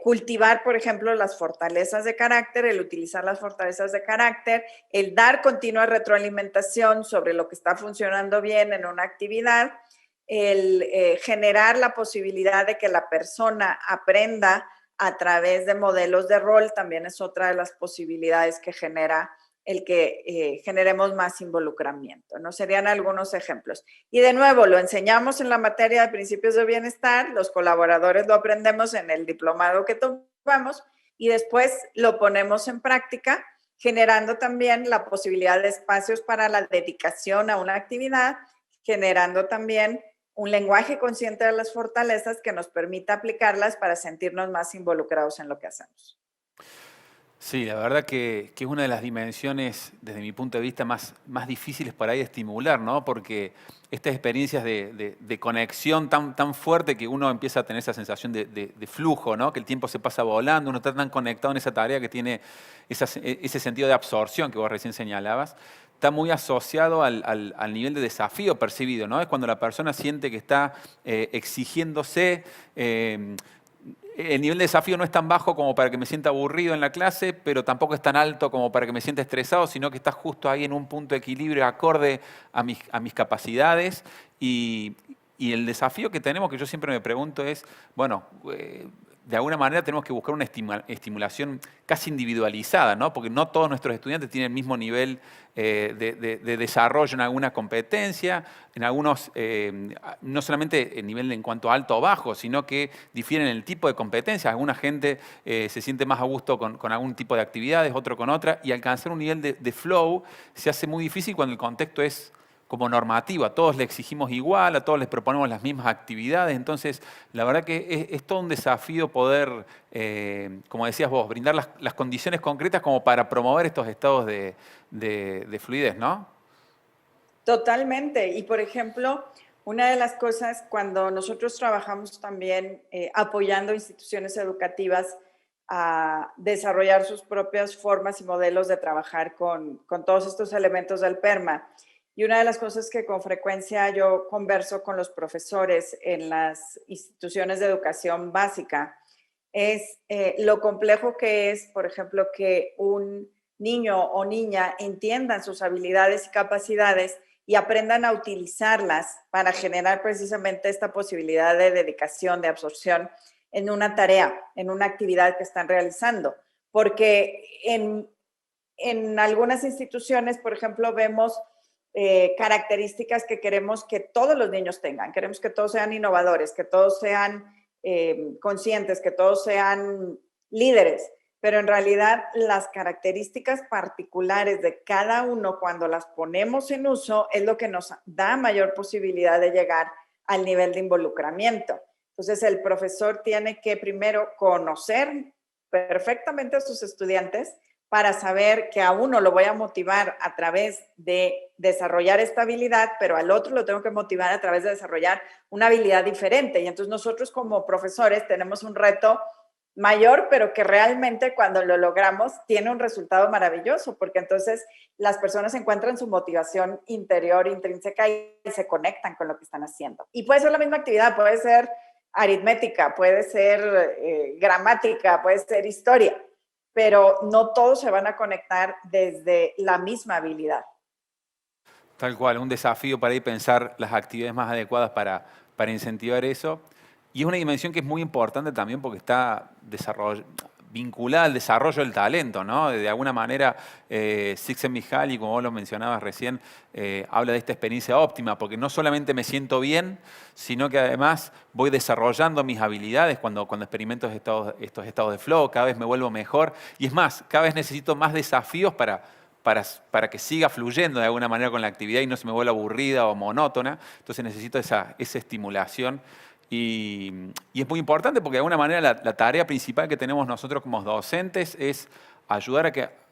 cultivar, por ejemplo, las fortalezas de carácter, el utilizar las fortalezas de carácter, el dar continua retroalimentación sobre lo que está funcionando bien en una actividad, el generar la posibilidad de que la persona aprenda a través de modelos de rol, también es otra de las posibilidades que genera el que generemos más involucramiento, ¿no? Serían algunos ejemplos. Y de nuevo, lo enseñamos en la materia de principios de bienestar, los colaboradores lo aprendemos en el diplomado que tomamos y después lo ponemos en práctica, generando también la posibilidad de espacios para la dedicación a una actividad, generando también un lenguaje consciente de las fortalezas que nos permita aplicarlas para sentirnos más involucrados en lo que hacemos. Sí, la verdad que es una de las dimensiones, desde mi punto de vista, más difíciles para ahí de estimular, ¿no? Porque estas experiencias de conexión tan fuerte que uno empieza a tener esa sensación de flujo, ¿no? Que el tiempo se pasa volando, uno está tan conectado en esa tarea que tiene ese sentido de absorción que vos recién señalabas, está muy asociado al nivel de desafío percibido, ¿no? Es cuando la persona siente que está exigiéndose. El nivel de desafío no es tan bajo como para que me sienta aburrido en la clase, pero tampoco es tan alto como para que me sienta estresado, sino que está justo ahí en un punto de equilibrio acorde a mis capacidades. Y el desafío que tenemos, que yo siempre me pregunto es, bueno, de alguna manera tenemos que buscar una estimulación casi individualizada, ¿no? Porque no todos nuestros estudiantes tienen el mismo nivel de desarrollo en alguna competencia, en algunos, no solamente el nivel en cuanto a alto o bajo, sino que difieren en el tipo de competencias. Alguna gente se siente más a gusto con algún tipo de actividades, otro con otra, y alcanzar un nivel de flow se hace muy difícil cuando el contexto es como normativo, a todos le exigimos igual, a todos les proponemos las mismas actividades, entonces la verdad que es todo un desafío poder, como decías vos, brindar las condiciones concretas como para promover estos estados de fluidez, ¿no? Totalmente. Y por ejemplo, una de las cosas cuando nosotros trabajamos también apoyando instituciones educativas a desarrollar sus propias formas y modelos de trabajar con todos estos elementos del PERMA. Y una de las cosas que con frecuencia yo converso con los profesores en las instituciones de educación básica es lo complejo que es, por ejemplo, que un niño o niña entiendan sus habilidades y capacidades y aprendan a utilizarlas para generar precisamente esta posibilidad de dedicación, de absorción en una tarea, en una actividad que están realizando. Porque en algunas instituciones, por ejemplo, vemos características que queremos que todos los niños tengan. Queremos que todos sean innovadores, que todos sean conscientes, que todos sean líderes, pero en realidad las características particulares de cada uno cuando las ponemos en uso es lo que nos da mayor posibilidad de llegar al nivel de involucramiento. Entonces el profesor tiene que primero conocer perfectamente a sus estudiantes para saber que a uno lo voy a motivar a través de desarrollar esta habilidad, pero al otro lo tengo que motivar a través de desarrollar una habilidad diferente. Y entonces nosotros como profesores tenemos un reto mayor, pero que realmente cuando lo logramos tiene un resultado maravilloso, porque entonces las personas encuentran su motivación interior, intrínseca y se conectan con lo que están haciendo. Y puede ser la misma actividad, puede ser aritmética, puede ser gramática, puede ser historia, pero no todos se van a conectar desde la misma habilidad. Tal cual, un desafío para ir pensar las actividades más adecuadas para incentivar eso. Y es una dimensión que es muy importante también porque está vinculada al desarrollo del talento, ¿no? De alguna manera, Csikszentmihalyi, como vos lo mencionabas recién, habla de esta experiencia óptima, porque no solamente me siento bien, sino que además voy desarrollando mis habilidades cuando experimento estos estados de flow, cada vez me vuelvo mejor. Y es más, cada vez necesito más desafíos para que siga fluyendo de alguna manera con la actividad y no se me vuelva aburrida o monótona. Entonces necesito esa estimulación. Y es muy importante porque de alguna manera la tarea principal que tenemos nosotros como docentes es ayudar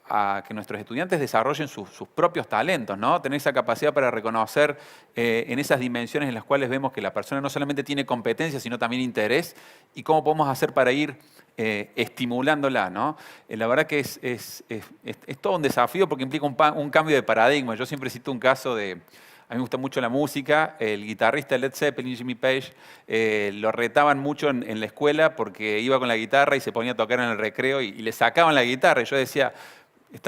a que nuestros estudiantes desarrollen sus propios talentos, ¿no? Tener esa capacidad para reconocer en esas dimensiones en las cuales vemos que la persona no solamente tiene competencia, sino también interés, y cómo podemos hacer para ir estimulándola, ¿no? La verdad que es todo un desafío porque implica un cambio de paradigma. Yo siempre cito un caso a mí me gusta mucho la música, el guitarrista de Led Zeppelin, Jimmy Page, lo retaban mucho en la escuela porque iba con la guitarra y se ponía a tocar en el recreo y le sacaban la guitarra. Y yo decía, es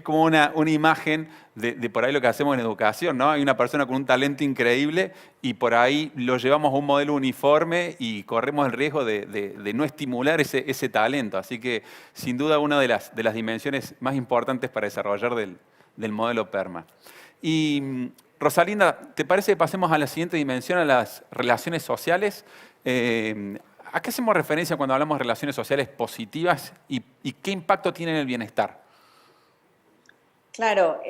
como una imagen de por ahí lo que hacemos en educación, ¿no? Hay una persona con un talento increíble y por ahí lo llevamos a un modelo uniforme y corremos el riesgo de no estimular ese talento. Así que, sin duda, una de las dimensiones más importantes para desarrollar del modelo PERMA. Y Rosalinda, ¿te parece que pasemos a la siguiente dimensión, a las relaciones sociales? ¿A qué hacemos referencia cuando hablamos de relaciones sociales positivas y qué impacto tiene en el bienestar? Claro,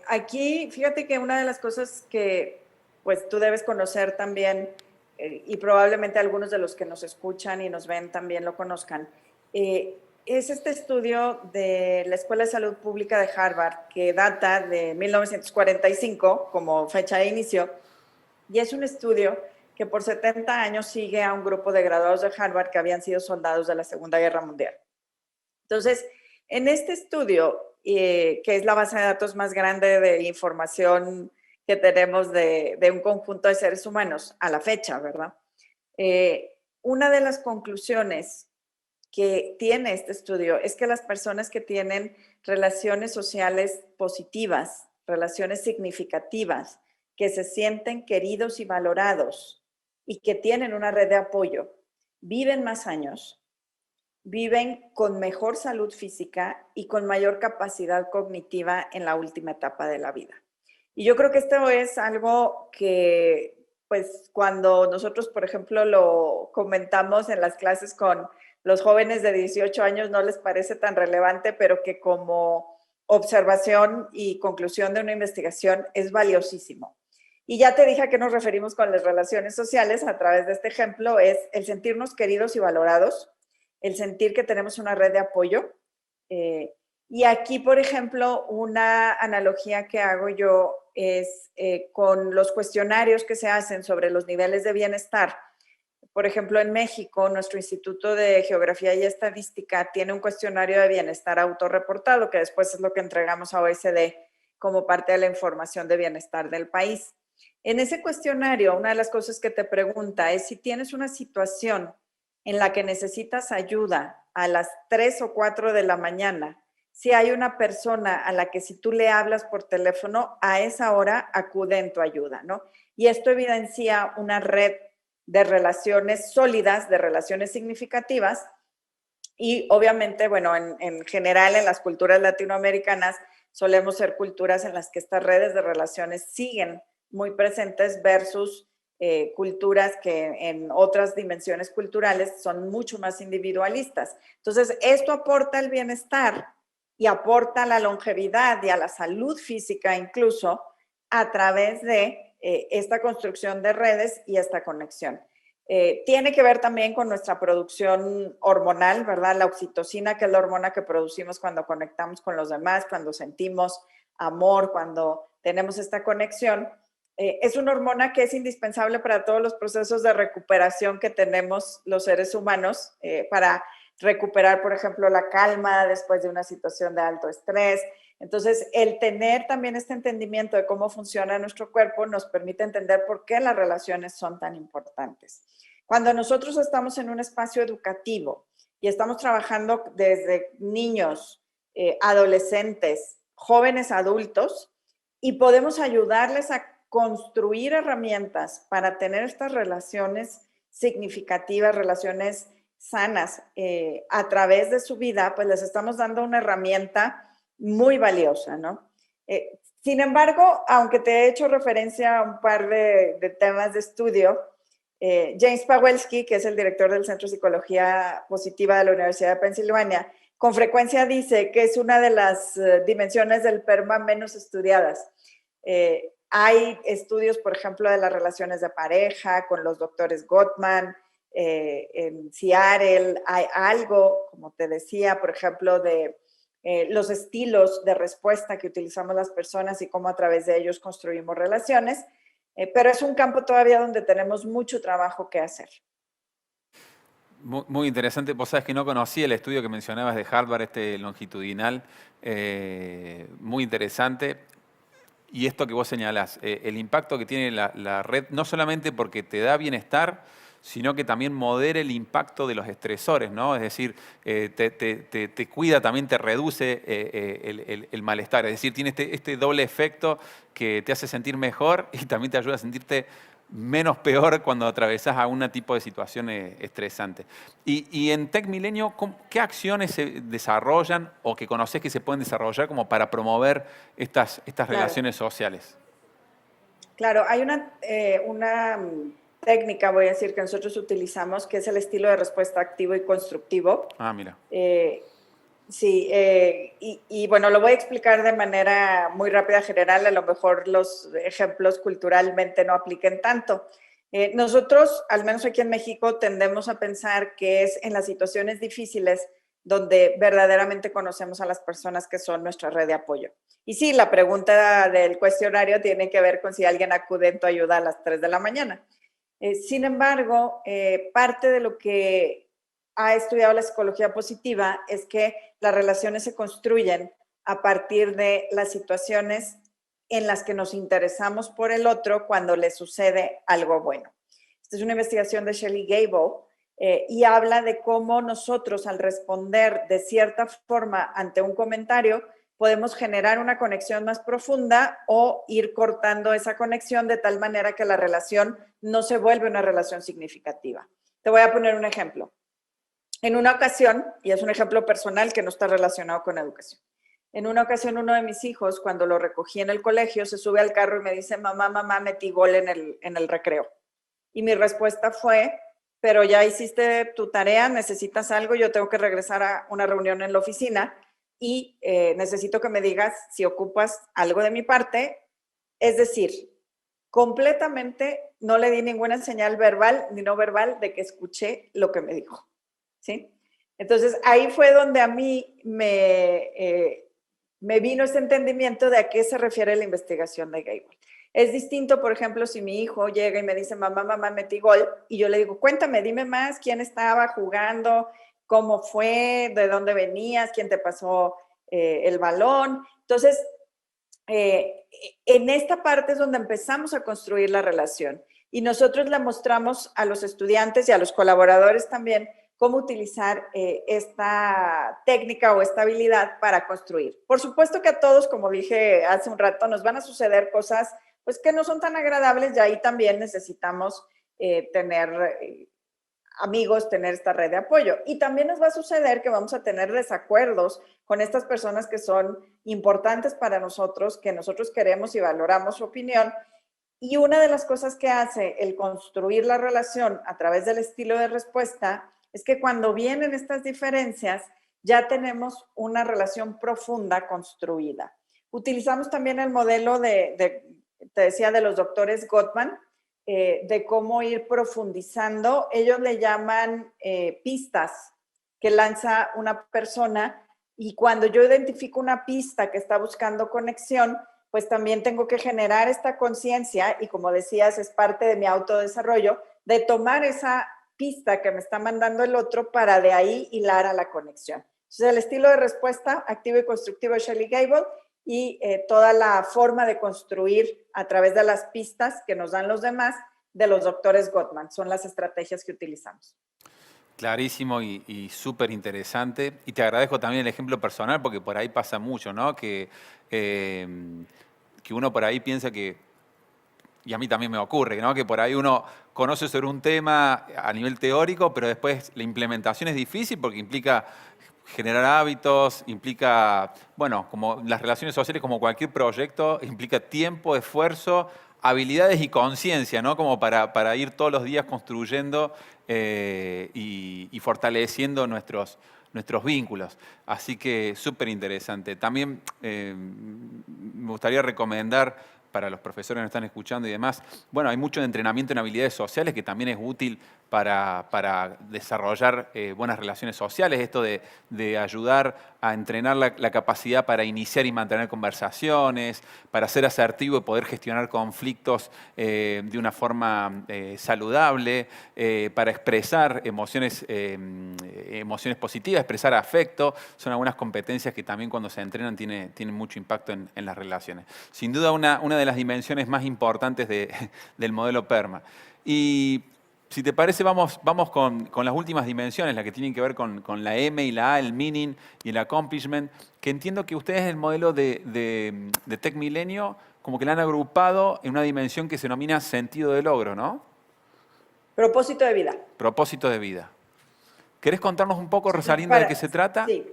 aquí fíjate que una de las cosas que pues tú debes conocer también, y probablemente algunos de los que nos escuchan y nos ven también lo conozcan, es este estudio de la Escuela de Salud Pública de Harvard que data de 1945 como fecha de inicio, y es un estudio que por 70 años sigue a un grupo de graduados de Harvard que habían sido soldados de la Segunda Guerra Mundial. Entonces, en este estudio, que es la base de datos más grande de información que tenemos de un conjunto de seres humanos a la fecha, ¿verdad? Una de las conclusiones que tiene este estudio es que las personas que tienen relaciones sociales positivas, relaciones significativas, que se sienten queridos y valorados y que tienen una red de apoyo, viven más años, viven con mejor salud física y con mayor capacidad cognitiva en la última etapa de la vida. Y yo creo que esto es algo que, pues, cuando nosotros, por ejemplo, lo comentamos en las clases con los jóvenes de 18 años, no les parece tan relevante, pero que como observación y conclusión de una investigación es valiosísimo. Y ya te dije a qué nos referimos con las relaciones sociales a través de este ejemplo, es el sentirnos queridos y valorados, el sentir que tenemos una red de apoyo. Y aquí, por ejemplo, una analogía que hago yo es con los cuestionarios que se hacen sobre los niveles de bienestar. Por ejemplo, en México, nuestro Instituto de Geografía y Estadística tiene un cuestionario de bienestar autorreportado, que después es lo que entregamos a OECD como parte de la información de bienestar del país. En ese cuestionario, una de las cosas que te pregunta es si tienes una situación en la que necesitas ayuda a las 3 o 4 de la mañana, si hay una persona a la que si tú le hablas por teléfono, a esa hora acude en tu ayuda, ¿no? Y esto evidencia una red de relaciones sólidas, de relaciones significativas, y obviamente, bueno, en general en las culturas latinoamericanas solemos ser culturas en las que estas redes de relaciones siguen muy presentes versus culturas que en otras dimensiones culturales son mucho más individualistas. Entonces, esto aporta el bienestar y aporta la longevidad y a la salud física incluso a través de esta construcción de redes y esta conexión. Tiene que ver también con nuestra producción hormonal, ¿verdad? La oxitocina, que es la hormona que producimos cuando conectamos con los demás, cuando sentimos amor, cuando tenemos esta conexión. Es una hormona que es indispensable para todos los procesos de recuperación que tenemos los seres humanos, para recuperar, por ejemplo, la calma después de una situación de alto estrés. Entonces, el tener también este entendimiento de cómo funciona nuestro cuerpo nos permite entender por qué las relaciones son tan importantes. Cuando nosotros estamos en un espacio educativo y estamos trabajando desde niños, adolescentes, jóvenes adultos, y podemos ayudarles a construir herramientas para tener estas relaciones significativas, relaciones sanas a través de su vida, pues les estamos dando una herramienta muy valiosa, ¿no? Sin embargo, aunque te he hecho referencia a un par de temas de estudio, James Pawelski, que es el director del Centro de Psicología Positiva de la Universidad de Pensilvania, con frecuencia dice que es una de las dimensiones del PERMA menos estudiadas. Hay estudios, por ejemplo, de las relaciones de pareja con los doctores Gottman, en Seattle. Hay algo, como te decía, por ejemplo, de los estilos de respuesta que utilizamos las personas y cómo a través de ellos construimos relaciones, pero es un campo todavía donde tenemos mucho trabajo que hacer. Muy interesante. Vos sabés que no conocía el estudio que mencionabas de Harvard, este longitudinal, muy interesante. Y esto que vos señalás, el impacto que tiene la red, no solamente porque te da bienestar, sino que también modera el impacto de los estresores, ¿no? Es decir, te cuida, también te reduce el malestar. Es decir, tiene este doble efecto que te hace sentir mejor y también te ayuda a sentirte menos peor cuando atravesás algún tipo de situación estresante. Y en Tec Milenio, ¿qué acciones se desarrollan o que conocés que se pueden desarrollar como para promover estas Claro. relaciones sociales? Claro, hay técnica, voy a decir, que nosotros utilizamos, que es el estilo de respuesta activo y constructivo. Ah, mira. Sí, y bueno, lo voy a explicar de manera muy rápida, general. A lo mejor los ejemplos culturalmente no apliquen tanto. Nosotros, al menos aquí en México, tendemos a pensar que es en las situaciones difíciles donde verdaderamente conocemos a las personas que son nuestra red de apoyo. Y sí, la pregunta del cuestionario tiene que ver con si alguien acude en tu ayuda a las 3 de la mañana. Sin embargo, parte de lo que ha estudiado la psicología positiva es que las relaciones se construyen a partir de las situaciones en las que nos interesamos por el otro cuando le sucede algo bueno. Esta es una investigación de Shelley Gable y habla de cómo nosotros, al responder de cierta forma ante un comentario, podemos generar una conexión más profunda o ir cortando esa conexión de tal manera que la relación no se vuelve una relación significativa. Te voy a poner un ejemplo. En una ocasión, y es un ejemplo personal que no está relacionado con educación, en una ocasión uno de mis hijos, cuando lo recogí en el colegio, se sube al carro y me dice, mamá, metí gol en el recreo. Y mi respuesta fue, pero ya hiciste tu tarea, necesitas algo, yo tengo que regresar a una reunión en la oficina y necesito que me digas si ocupas algo de mi parte. Es decir, completamente no le di ninguna señal verbal ni no verbal de que escuché lo que me dijo, ¿sí? Entonces, ahí fue donde a mí me vino ese entendimiento de a qué se refiere la investigación de Gable. Es distinto, por ejemplo, si mi hijo llega y me dice, mamá, metí gol, y yo le digo, cuéntame, dime más, quién estaba jugando, cómo fue, de dónde venías, quién te pasó el balón. Entonces, en esta parte es donde empezamos a construir la relación y nosotros le mostramos a los estudiantes y a los colaboradores también cómo utilizar esta técnica o esta habilidad para construir. Por supuesto que a todos, como dije hace un rato, nos van a suceder cosas pues, que no son tan agradables y ahí también necesitamos tener amigos, tener esta red de apoyo. Y también nos va a suceder que vamos a tener desacuerdos con estas personas que son importantes para nosotros, que nosotros queremos y valoramos su opinión. Y una de las cosas que hace el construir la relación a través del estilo de respuesta es que cuando vienen estas diferencias, ya tenemos una relación profunda construida. Utilizamos también el modelo te decía, de los doctores Gottman, de cómo ir profundizando. Ellos le llaman pistas que lanza una persona y cuando yo identifico una pista que está buscando conexión, pues también tengo que generar esta conciencia y como decías, es parte de mi autodesarrollo, de tomar esa pista que me está mandando el otro para de ahí hilar a la conexión. Entonces, el estilo de respuesta activo y constructivo de Shelley Gable y toda la forma de construir a través de las pistas que nos dan los demás de los doctores Gottman. Son las estrategias que utilizamos. Clarísimo y súper interesante. Y te agradezco también el ejemplo personal porque por ahí pasa mucho, ¿no? Que uno por ahí piensa que, y a mí también me ocurre, ¿no? Que por ahí uno conoce sobre un tema a nivel teórico, pero después la implementación es difícil porque implica generar hábitos, implica, bueno, como las relaciones sociales, como cualquier proyecto, implica tiempo, esfuerzo, habilidades y conciencia, ¿no? Como para ir todos los días construyendo y fortaleciendo nuestros vínculos. Así que súper interesante. También me gustaría recomendar para los profesores que nos están escuchando y demás, bueno, hay mucho de entrenamiento en habilidades sociales que también es útil para desarrollar buenas relaciones sociales, esto de ayudar a entrenar la capacidad para iniciar y mantener conversaciones, para ser asertivo y poder gestionar conflictos de una forma saludable, para expresar emociones positivas, expresar afecto, son algunas competencias que también cuando se entrenan tienen mucho impacto en las relaciones. Sin duda una de las dimensiones más importantes del modelo PERMA. Y si te parece, vamos con las últimas dimensiones, las que tienen que ver con la M y la A, el meaning y el accomplishment, que entiendo que ustedes el modelo de Tech Milenio como que lo han agrupado en una dimensión que se denomina sentido de logro, ¿no? Propósito de vida. Propósito de vida. ¿Querés contarnos un poco, Rosalinda, de qué se trata? Sí,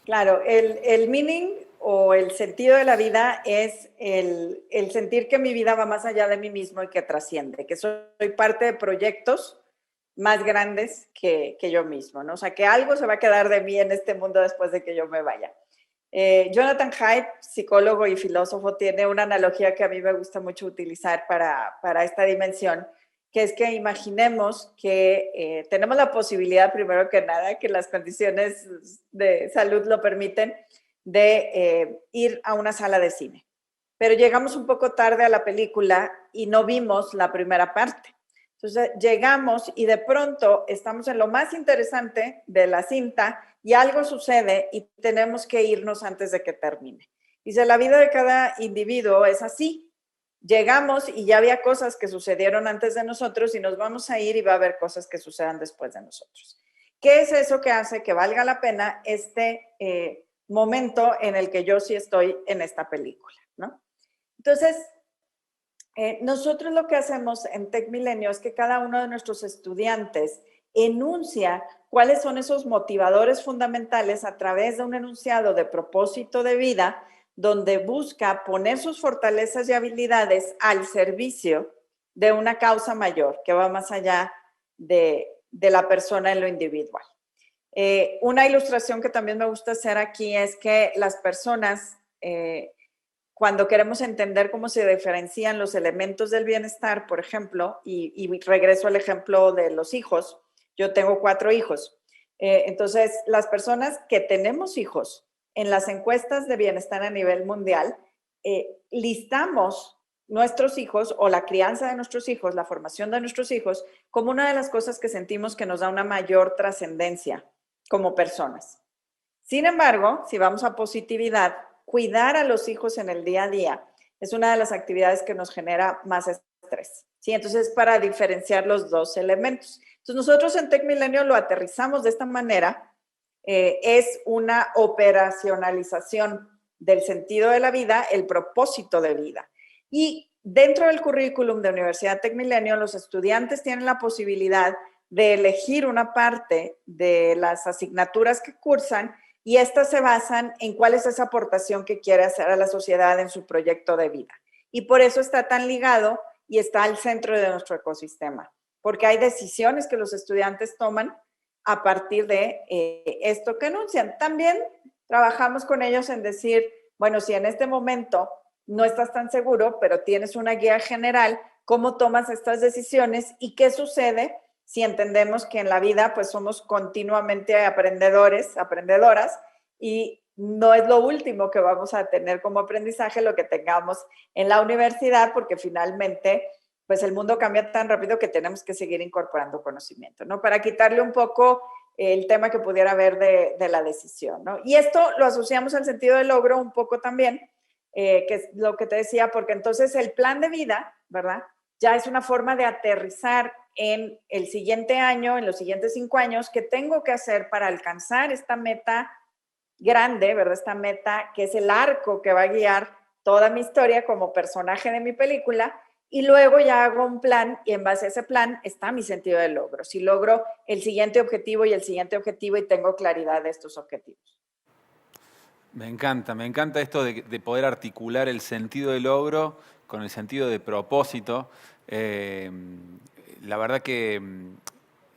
claro. El meaning o el sentido de la vida es el sentir que mi vida va más allá de mí mismo y que trasciende, que soy parte de proyectos más grandes que yo mismo, ¿no? O sea, que algo se va a quedar de mí en este mundo después de que yo me vaya. Jonathan Haidt, psicólogo y filósofo, tiene una analogía que a mí me gusta mucho utilizar para esta dimensión, que es que imaginemos que tenemos la posibilidad, primero que nada, que las condiciones de salud lo permiten, de ir a una sala de cine. Pero llegamos un poco tarde a la película y no vimos la primera parte. Entonces llegamos y de pronto estamos en lo más interesante de la cinta y algo sucede y tenemos que irnos antes de que termine. Dice, la vida de cada individuo es así. Llegamos y ya había cosas que sucedieron antes de nosotros y nos vamos a ir y va a haber cosas que sucedan después de nosotros. ¿Qué es eso que hace que valga la pena este momento en el que yo sí estoy en esta película, ¿no? Entonces, nosotros lo que hacemos en Tech Milenio es que cada uno de nuestros estudiantes enuncia cuáles son esos motivadores fundamentales a través de un enunciado de propósito de vida, donde busca poner sus fortalezas y habilidades al servicio de una causa mayor que va más allá de la persona en lo individual. Una ilustración que también me gusta hacer aquí es que las personas, cuando queremos entender cómo se diferencian los elementos del bienestar, por ejemplo, y regreso al ejemplo de los hijos, yo tengo 4 hijos. Entonces, las personas que tenemos hijos, en las encuestas de bienestar a nivel mundial, listamos nuestros hijos o la crianza de nuestros hijos, la formación de nuestros hijos, como una de las cosas que sentimos que nos da una mayor trascendencia como personas. Sin embargo, si vamos a positividad, cuidar a los hijos en el día a día es una de las actividades que nos genera más estrés, ¿sí? Entonces, para diferenciar los dos elementos. Entonces, nosotros en Tech Milenio lo aterrizamos de esta manera. Es una operacionalización del sentido de la vida, el propósito de vida. Y dentro del currículum de Universidad Tech Milenio, los estudiantes tienen la posibilidad de elegir una parte de las asignaturas que cursan y estas se basan en cuál es esa aportación que quiere hacer a la sociedad en su proyecto de vida. Y por eso está tan ligado y está al centro de nuestro ecosistema, porque hay decisiones que los estudiantes toman a partir de esto que enuncian. También trabajamos con ellos en decir, bueno, si en este momento no estás tan seguro, pero tienes una guía general, ¿cómo tomas estas decisiones y qué sucede si entendemos que en la vida pues somos continuamente aprendedores, aprendedoras y no es lo último que vamos a tener como aprendizaje lo que tengamos en la universidad, porque finalmente pues el mundo cambia tan rápido que tenemos que seguir incorporando conocimiento, ¿no? Para quitarle un poco el tema que pudiera haber de la decisión, ¿no? Y esto lo asociamos al sentido del logro un poco también, que es lo que te decía, porque entonces el plan de vida, ¿verdad? Ya es una forma de aterrizar en el siguiente año, en los siguientes 5 años, qué tengo que hacer para alcanzar esta meta grande, ¿verdad? Esta meta que es el arco que va a guiar toda mi historia como personaje de mi película. Y luego ya hago un plan y en base a ese plan está mi sentido del logro. Si logro el siguiente objetivo y el siguiente objetivo y tengo claridad de estos objetivos. Me encanta esto de poder articular el sentido de logro con el sentido de propósito. La verdad que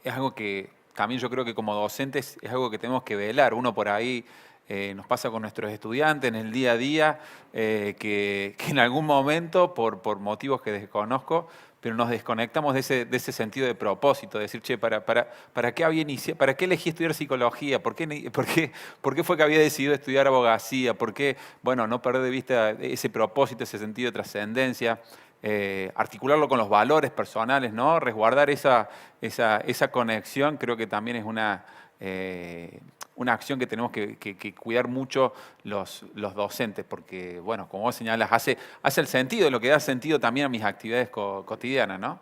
es algo que también yo creo que como docentes es algo que tenemos que velar. Uno por ahí nos pasa con nuestros estudiantes en el día a día, que en algún momento, por motivos que desconozco, pero nos desconectamos de ese sentido de propósito, de decir, che, ¿para qué había iniciado, para qué elegí estudiar psicología? ¿Por qué fue que había decidido estudiar abogacía? ¿Por qué, bueno, no perder de vista ese propósito, ese sentido de trascendencia? Articularlo con los valores personales, ¿no? Resguardar esa conexión creo que también es una acción que tenemos que cuidar mucho los docentes, porque, bueno, como vos señalas, hace el sentido, lo que da sentido también a mis actividades cotidianas, ¿no?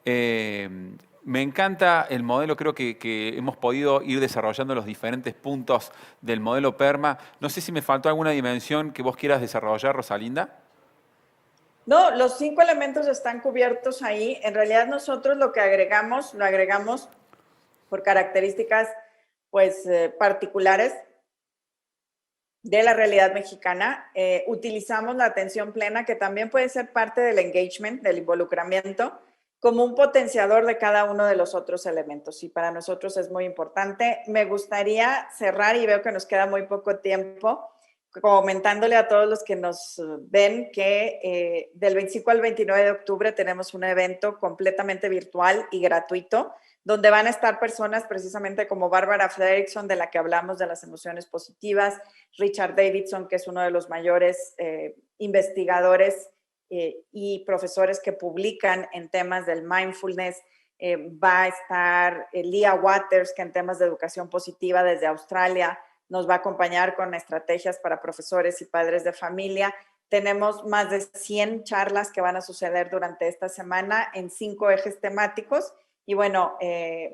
Me encanta el modelo, creo que hemos podido ir desarrollando los diferentes puntos del modelo PERMA. No sé si me faltó alguna dimensión que vos quieras desarrollar, Rosalinda. No, los 5 elementos están cubiertos ahí. En realidad nosotros lo agregamos por características pues particulares. de la realidad mexicana. Utilizamos la atención plena, que también puede ser parte del engagement, del involucramiento, como un potenciador de cada uno de los otros elementos. Y para nosotros es muy importante. Me gustaría cerrar, y veo que nos queda muy poco tiempo, comentándole a todos los que nos ven que del 25 al 29 de octubre tenemos un evento completamente virtual y gratuito, donde van a estar personas precisamente como Bárbara Fredrickson, de la que hablamos de las emociones positivas, Richard Davidson, que es uno de los mayores investigadores y profesores que publican en temas del mindfulness. Va a estar Leah Waters, que en temas de educación positiva desde Australia nos va a acompañar con estrategias para profesores y padres de familia. Tenemos más de 100 charlas que van a suceder durante esta semana en 5 ejes temáticos. Y bueno,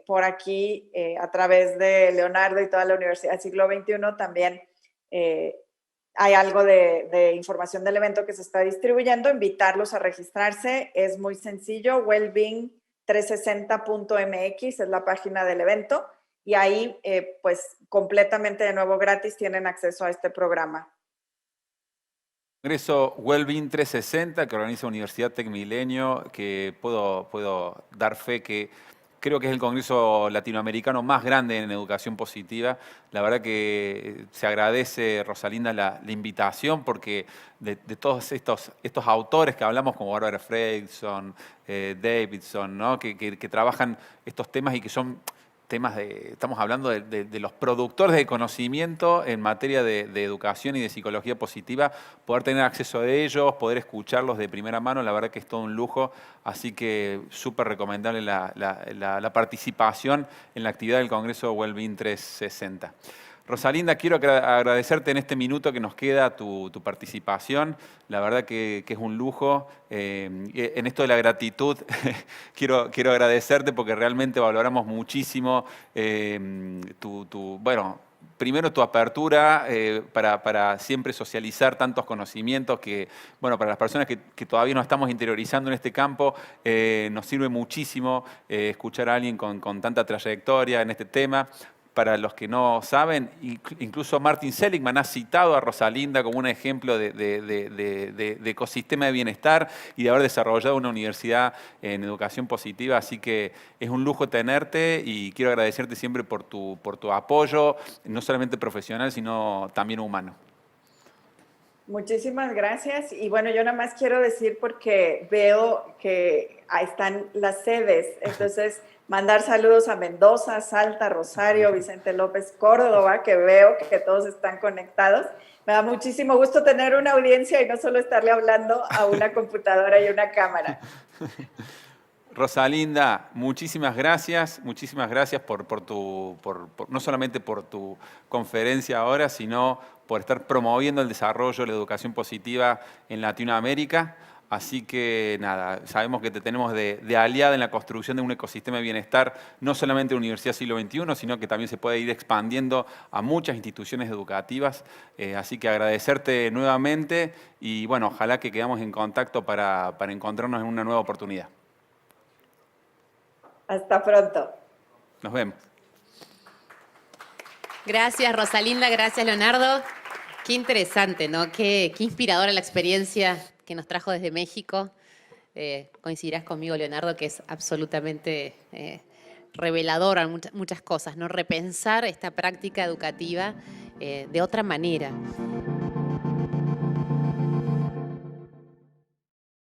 por aquí, a través de Leonardo y toda la Universidad del Siglo XXI, también hay algo de información del evento que se está distribuyendo. Invitarlos a registrarse. Es muy sencillo. Wellbeing360.mx es la página del evento. Y ahí, pues, completamente de nuevo gratis tienen acceso a este programa. Congreso Wellbeing 360 que organiza Universidad TecMilenio, que puedo dar fe que creo que es el congreso latinoamericano más grande en educación positiva. La verdad que se agradece, Rosalinda, la invitación, porque de todos estos autores que hablamos, como Barbara Fredrickson, Davidson, ¿no? que trabajan estos temas y que son temas estamos hablando de los productores de conocimiento en materia de educación y de psicología positiva, poder tener acceso a ellos, poder escucharlos de primera mano, la verdad que es todo un lujo, así que súper recomendable la participación en la actividad del Congreso Wellbeing 360. Rosalinda, quiero agradecerte en este minuto que nos queda tu participación. La verdad que es un lujo. En esto de la gratitud, quiero agradecerte porque realmente valoramos muchísimo primero tu apertura para siempre socializar tantos conocimientos que, bueno, para las personas que todavía no estamos interiorizando en este campo, nos sirve muchísimo escuchar a alguien con tanta trayectoria en este tema. Para los que no saben, incluso Martin Seligman ha citado a Rosalinda como un ejemplo de ecosistema de bienestar y de haber desarrollado una universidad en educación positiva, así que es un lujo tenerte y quiero agradecerte siempre por tu apoyo, no solamente profesional, sino también humano. Muchísimas gracias. Y bueno, yo nada más quiero decir, porque veo que ahí están las sedes, entonces mandar saludos a Mendoza, Salta, Rosario, Vicente López, Córdoba, que veo que todos están conectados. Me da muchísimo gusto tener una audiencia y no solo estarle hablando a una computadora y una cámara. Rosalinda, muchísimas gracias no solamente por tu conferencia ahora, sino por estar promoviendo el desarrollo de la educación positiva en Latinoamérica. Así que nada, sabemos que te tenemos de aliada en la construcción de un ecosistema de bienestar, no solamente en la Universidad Siglo XXI, sino que también se puede ir expandiendo a muchas instituciones educativas. Así que agradecerte nuevamente y bueno, ojalá que quedamos en contacto para encontrarnos en una nueva oportunidad. Hasta pronto. Nos vemos. Gracias, Rosalinda. Gracias, Leonardo. Qué interesante, ¿no? Qué inspiradora la experiencia que nos trajo desde México. Coincidirás conmigo, Leonardo, que es absolutamente reveladora en muchas cosas, ¿no? Repensar esta práctica educativa de otra manera.